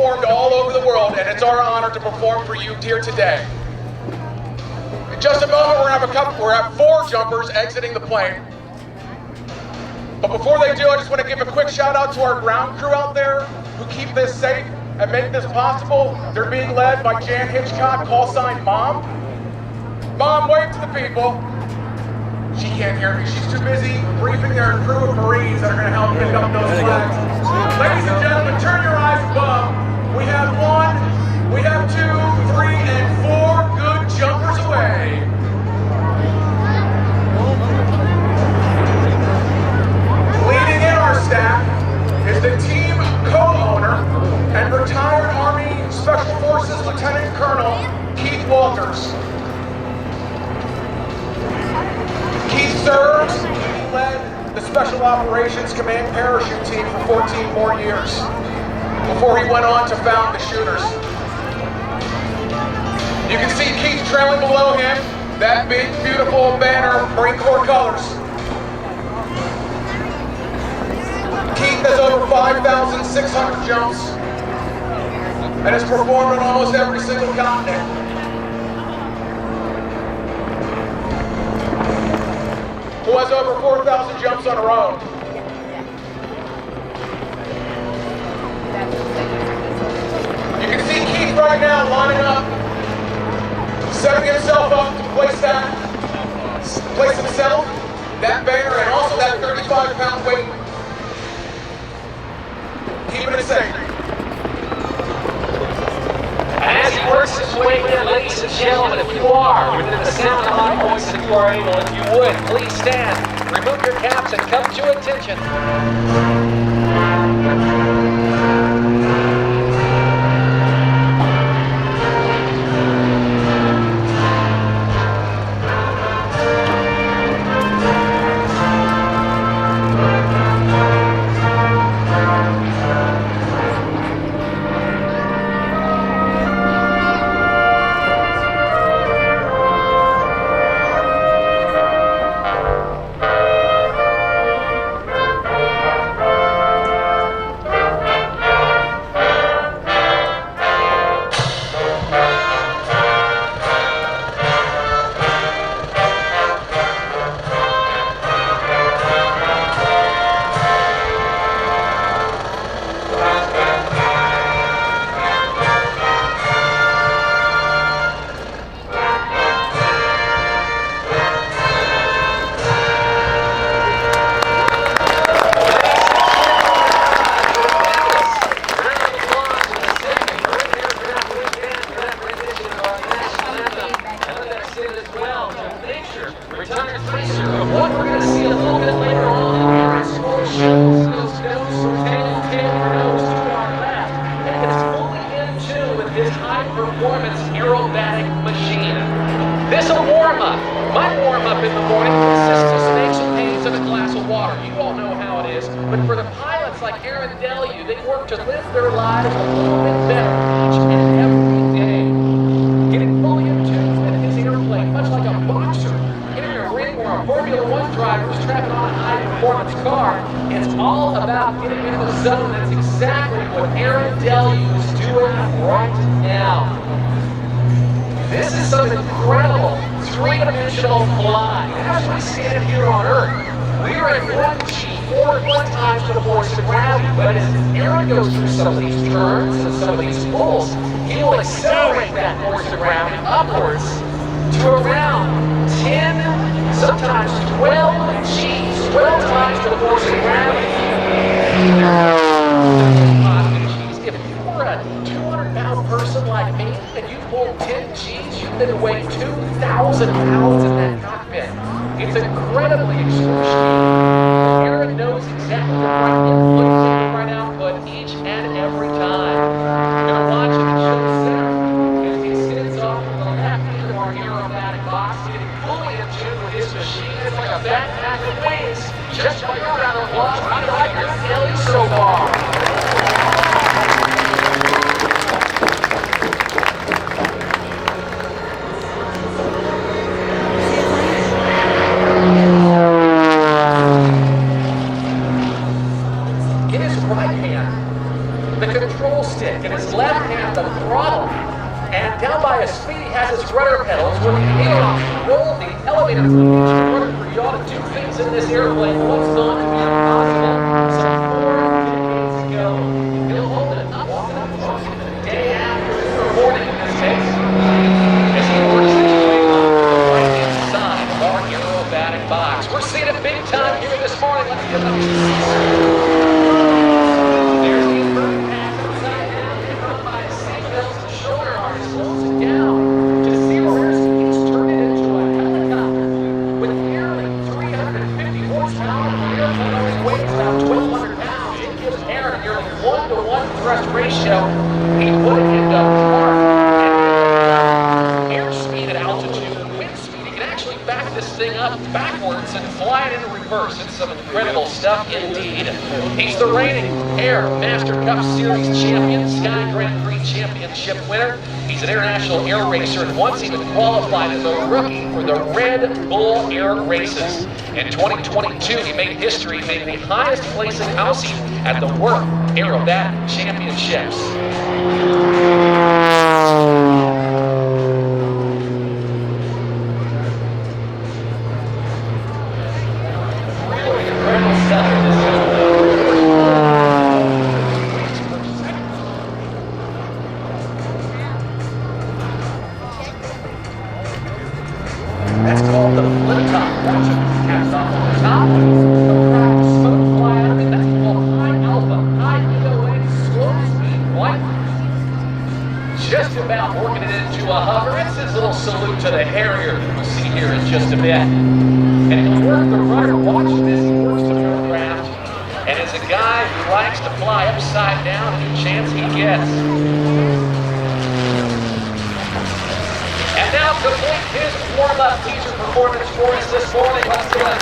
performed all over the world, and it's our honor to perform for you here today. In just a moment, we're gonna have 4 jumpers exiting the plane. But before they do, I just want to give a quick shout out to our ground crew out there who keep this safe and make this possible. They're being led by Jan Hitchcock, call sign Mom. Mom, wave to the people. She can't hear me. She's too busy briefing their crew of Marines that are going to help pick up those flags. Ladies and gentlemen, turn your eyes above. We have 1, we have 2, 3, and 4 good jumpers away. Leading in our staff is the team co-owner and retired Army Special Forces Lieutenant Colonel Keith Walters. Keith serves, he led the Special Operations Command Parachute Team for 14 more years before he went on to found the Chuters. You can see Keith trailing below him, that big, beautiful banner, Marine Corps colors. Keith has over 5,600 jumps and has performed on almost every single continent. Who has over 4,000 jumps on her own. You can see Keith right now lining up, setting himself up to place himself, that banner, and also that 35-pound weight. Keeping it safe. As he works his way in, ladies and gentlemen, if you are within the sound of my voice, if you are able, if you would, please stand, remove your caps, and come to attention. Performance aerobatic machine. This a warm-up. My warm-up in the morning consists of some ancient pains and a glass of water. You all know how it is. But for the pilots like Aarron Deliu, they work to live their lives a little bit better each and every day. Getting fully in tune with his airplane, much like a boxer hitting a ring or a Formula One driver who's trapping on a high-performance car. It's all about getting into the zone. That's exactly what Aarron Deliu is doing right now. This is some incredible three-dimensional flying. As we stand here on Earth, we are in 1G, 4 times to the force of gravity. But as Aarron goes through some of these turns and some of these pulls, he will accelerate that force of gravity upwards to around 10, sometimes 12 Gs, 12 times to the force of gravity. If you were a 200-pound person like me and you pulled 10 Gs, you've been weighing 2,000 pounds in that cockpit. It's incredibly excruciating. Aarron knows exactly the right input and the right output each and every time. You're going to watch him and show the center as he sends off from the left end of our aerobatic box, getting fully in tune with his machine. It's like a backpack of wings. Just like a round of applause. How do you like your Deliu so far? In his rudder pedals with the aileron, roll the elevator fluid in order for y'all to do things in this airplane once thought to be impossible some 4 decades ago. He'll hold it up, walk it up, the day after this recording in this case, as he works his way up to the right-hand side of our aerobatic box. We're seeing it big time here this morning. Let's get up to there's the inverted pass upside down, held by seatbelts and shoulder harness, slows it down to zero airspeed. He's turned it into a helicopter with nearly 350 horsepower. The airplane only weighs about 1,200 pounds. It gives Aarron a nearly 1-to-1 thrust ratio. He put it into park and airspeed at altitude and wind speed. He can actually back this thing up backwards and fly it into reverse. It's some incredible stuff indeed. He's the reigning Air Master Cup Series champion, Sky Grand Prix championship winner. He's an international air racer and once even qualified as a rookie for the Red Bull Air Races. In 2022, he made history, made the highest placing Aussie at the World Aerobatic Championships. That's called the flip top. Watch it. Caps off on the top. The practice smoke fly out of it. That's called high alpha, high EOA, slow speed flight. Just about working it into a hover. It's his little salute to the Harrier that we'll see here in just a bit. And he'll work the rudder. Watch this. He works the aircraft. And as a guy who likes to fly upside down any chance he gets. And now to complete his warm-up feature performance for us this morning, let's do it.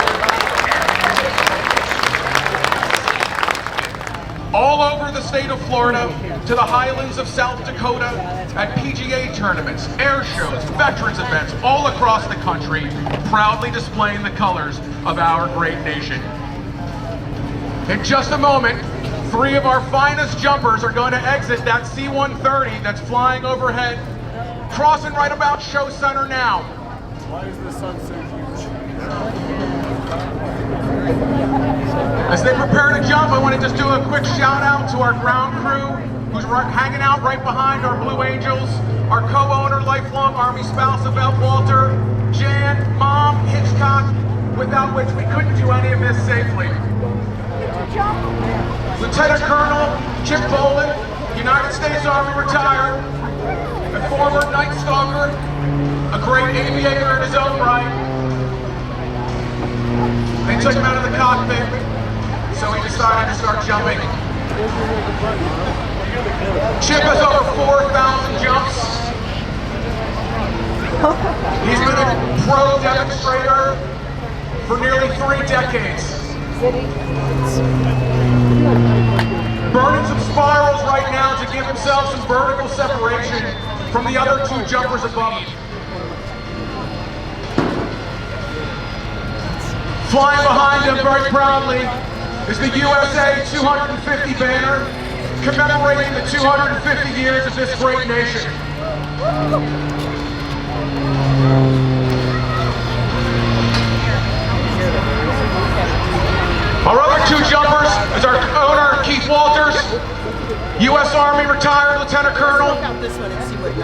All over the state of Florida, to the highlands of South Dakota, at PGA tournaments, air shows, veterans events, all across the country, proudly displaying the colors of our great nation. In just a moment, 3 of our finest jumpers are going to exit that C-130 that's flying overhead, crossing right about Show Center now. Why is the sun so huge? As they prepare to jump, I want to just do a quick shout out to our ground crew who's hanging out right behind our Blue Angels, our co-owner, lifelong Army spouse of Walter, Jan, Mom, Hitchcock, without which we couldn't do any of this safely. Lieutenant Colonel Chip Boland, United States Army retired, a former Night Stalker, a great aviator in his own right. They took him out of the cockpit, so he decided to start jumping. Chip has over 4,000 jumps. He's been a pro demonstrator for nearly 3 decades. Burning some spirals right now to give himself some vertical separation from the other 2 jumpers above him. Flying behind him very proudly is the USA 250 banner, commemorating the 250 years of this great nation. Our other 2 jumpers is our owner, Keith Walters, U.S. Army retired Lieutenant Colonel.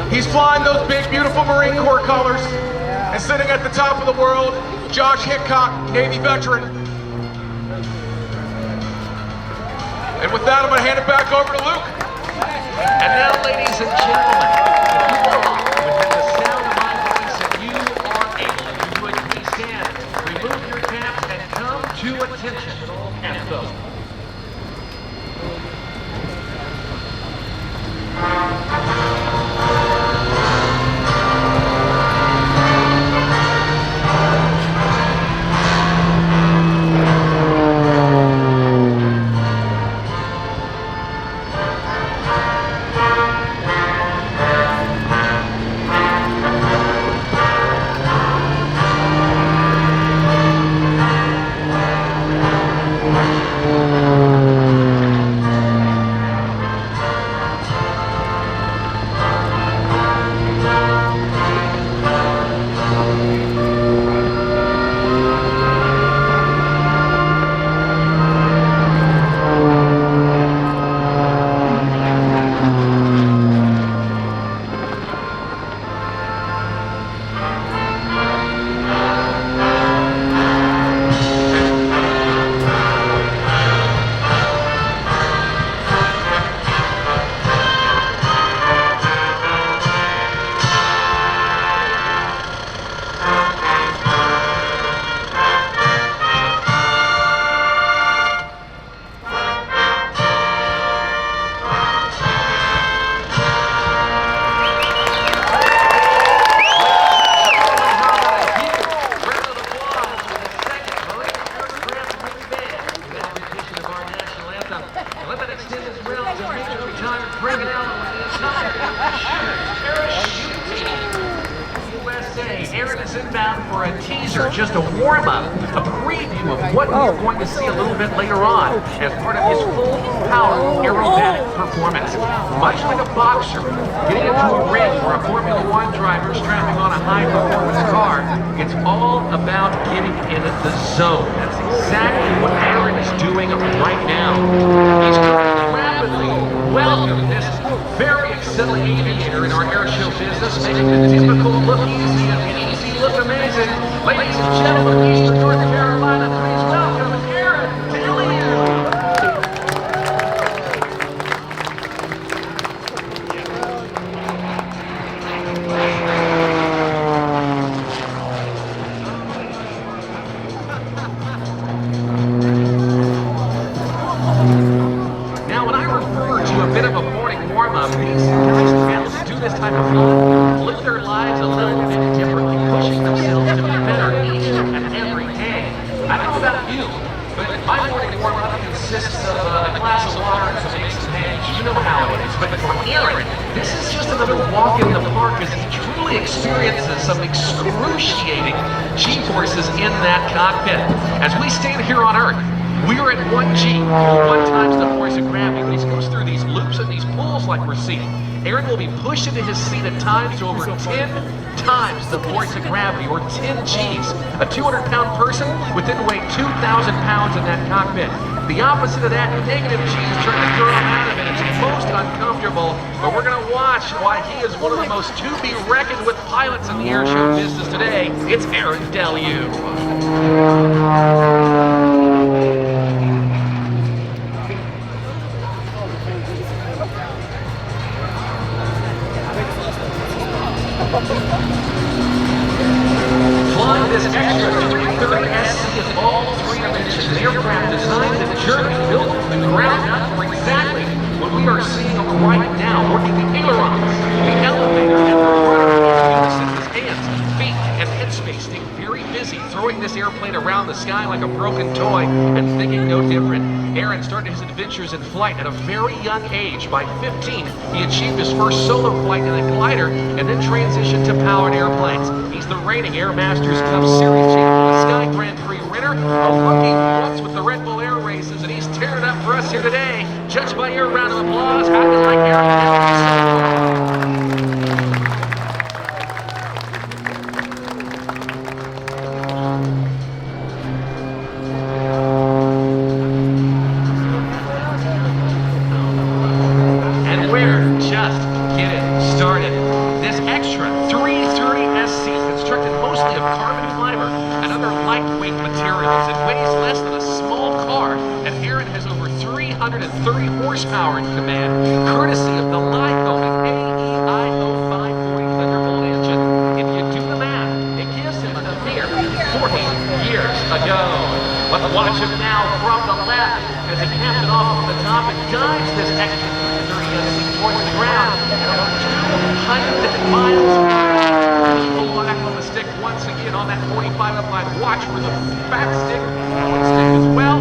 He's flying those big, beautiful Marine Corps colors. And sitting at the top of the world, Josh Hickok, Navy veteran. And with that, I'm going to hand it back over to Luke. And now, ladies and gentlemen, if you are within the sound of my voice and you are able, if you would please stand, remove your caps and come to attention and go. for a teaser, just a warm-up, a preview of what we're going to see a little bit later on as part of his full-power aerobatic performance. Much like a boxer getting into a ring or a Formula One driver strapping on a high-performance car, it's all about getting in the zone. That's exactly what Aarron is doing right now. He's rapidly welcomed this very excellent aviator in our air show business, making the difficult look easy and the easy look amazing. Ladies and gentlemen, Eastern North Carolina, please welcome Aarron Deliu. Now, when I refer to a bit of a morning warm-up, these guys and gals do this type of fun, live their lives a little bit differently, pushing themselves to be better each and every day. I don't know about you, but my morning warm-up consists of a glass of water and some eggs and eggs. You know how it is. But for Aarron, this is just another walk in the park as he truly experiences some excruciating G-forces in that cockpit. As we stand here on Earth, we're at 1G, 1 times the force of gravity. When he goes through these loops and these pulls like we're seeing, Aarron will be pushed into his seat at times to over 10 times the force of gravity, or 10 Gs. A 200-pound person would then weigh 2,000 pounds in that cockpit. The opposite of that, negative G's trying to throw him out of it. It's most uncomfortable, but we're going to watch why he is one of the most to-be-reckoned with pilots in the air show business today. It's Aarron Deliu. Flying this extra 330SC is all 3 dimensions. An aircraft designed and journey built from the ground up for exactly what we are seeing right now, working the ailerons, the elevator, and the rudder. His hands, feet, and head space stay very busy throwing this airplane around the sky like a broken toy and thinking no different. Aarron started his adventures in flight at a very young age. By 15, he achieved his first solo flight in a glider and then transitioned to powered airplanes. He's the reigning Air Masters Cup Series champion, a Sky Grand Prix winner, a rookie once with the Red Bull Air Races, and he's tearing it up for us here today. Judged by your round of applause, how do you like Aarron Deliu? And we're just getting started. This extra 330SC, constructed mostly of carbon fiber and other lightweight materials, it weighs less than a small car, and Aarron has over 330 horsepower in command, courtesy of the light-going AEIO 540 Thunderbolt engine. If you do the math, it gives him a mere 40 years ago. Let's watch him now from the left as he caps it off from the top and dives this extra 330SC towards the ground at over 200 miles per hour. Pull back on the stick once again on that 45 up line. Watch for the back stick as well.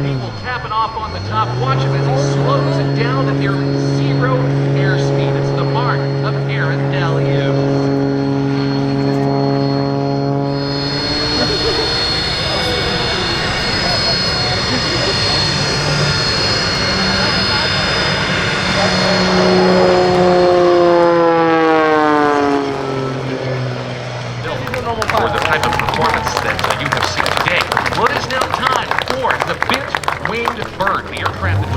He will cap it off on the top. Watch him as he slows it down to nearly 0 airspeed. It's the mark of Aarron Deliu. For the type of performance that you have seen today. Well, it is now time for the bent-winged bird, the aircraft that